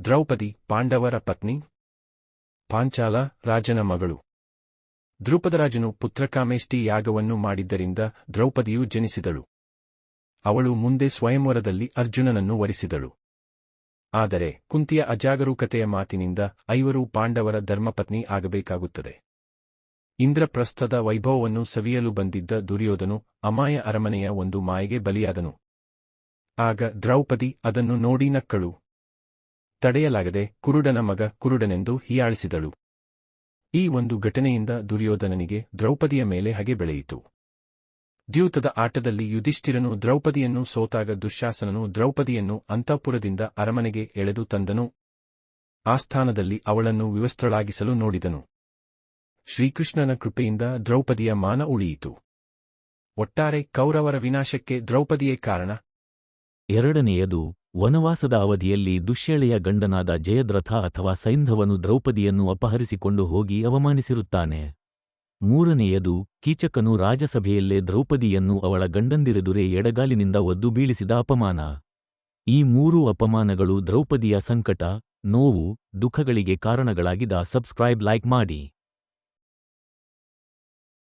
ದ್ರೌಪದಿ ಪಾಂಡವರ ಪತ್ನಿ. ಪಾಂಚಾಲ ರಾಜನ ಮಗಳು. ದ್ರುಪದರಾಜನು ಪುತ್ರಕಾಮೇಷ್ಟಿ ಯಾಗವನ್ನು ಮಾಡಿದ್ದರಿಂದ ದ್ರೌಪದಿಯು ಜನಿಸಿದಳು. ಅವಳು ಮುಂದೆ ಸ್ವಯಂವರದಲ್ಲಿ ಅರ್ಜುನನನ್ನು ವರಿಸಿದಳು. ಆದರೆ ಕುಂತಿಯ ಅಜಾಗರೂಕತೆಯ ಮಾತಿನಿಂದ 5 ಪಾಂಡವರ ಧರ್ಮಪತ್ನಿ ಆಗಬೇಕಾಗುತ್ತದೆ. ಇಂದ್ರಪ್ರಸ್ಥದ ವೈಭವವನ್ನು ಸವಿಯಲು ಬಂದಿದ್ದ ದುರ್ಯೋಧನು ಅಮಾಯ ಅರಮನೆಯ ಒಂದು ಮಾಯೆಗೆ ಬಲಿಯಾದನು. ಆಗ ದ್ರೌಪದಿ ಅದನ್ನು ನೋಡಿ ನಕ್ಕಳು. ತಡೆಯಲಾಗದೆ ಕುರುಡನ ಮಗ ಕುರುಡನೆಂದು ಹೀಯಾಳಿಸಿದಳು. ಈ ಒಂದು ಘಟನೆಯಿಂದ ದುರ್ಯೋಧನನಿಗೆ ದ್ರೌಪದಿಯ ಮೇಲೆ ಹಗೆ ಬೆಳೆಯಿತು. ದ್ಯೂತದ ಆಟದಲ್ಲಿ ಯುಧಿಷ್ಠಿರನು ದ್ರೌಪದಿಯನ್ನು ಸೋತಾಗ ದುಶ್ಯಾಸನನು ದ್ರೌಪದಿಯನ್ನು ಅಂತಃಪುರದಿಂದ ಅರಮನೆಗೆ ಎಳೆದು ತಂದನು. ಆ ಸ್ಥಾನದಲ್ಲಿ ಅವಳನ್ನು ವಿವಸ್ತ್ರಳಾಗಿಸಲು ನೋಡಿದನು. ಶ್ರೀಕೃಷ್ಣನ ಕೃಪೆಯಿಂದ ದ್ರೌಪದಿಯ ಮಾನ ಉಳಿಯಿತು. ಒಟ್ಟಾರೆ ಕೌರವರ ವಿನಾಶಕ್ಕೆ ದ್ರೌಪದಿಯೇ ಕಾರಣ. 2ನೇಯದು, ವನವಾಸದ ಅವಧಿಯಲ್ಲಿ ದುಶ್ಯಳೆಯ ಗಂಡನಾದ ಜಯದ್ರಥ ಅಥವಾ ಸೈಂಧವನು ದ್ರೌಪದಿಯನ್ನು ಅಪಹರಿಸಿಕೊಂಡು ಹೋಗಿ ಅವಮಾನಿಸಿರುತ್ತಾನೆ. 3ನೇಯದು, ಕೀಚಕನು ರಾಜಸಭೆಯಲ್ಲೇ ದ್ರೌಪದಿಯನ್ನು ಅವಳ ಗಂಡಂದಿರೆದುರೇ ಎಡಗಾಲಿನಿಂದ ಒದ್ದು ಬೀಳಿಸಿದ ಅಪಮಾನ. ಈ 3 ಅಪಮಾನಗಳು ದ್ರೌಪದಿಯ ಸಂಕಟ, ನೋವು, ದುಃಖಗಳಿಗೆ ಕಾರಣಗಳಾಗಿದ. ಸಬ್ಸ್ಕ್ರೈಬ್, ಲೈಕ್ ಮಾಡಿ.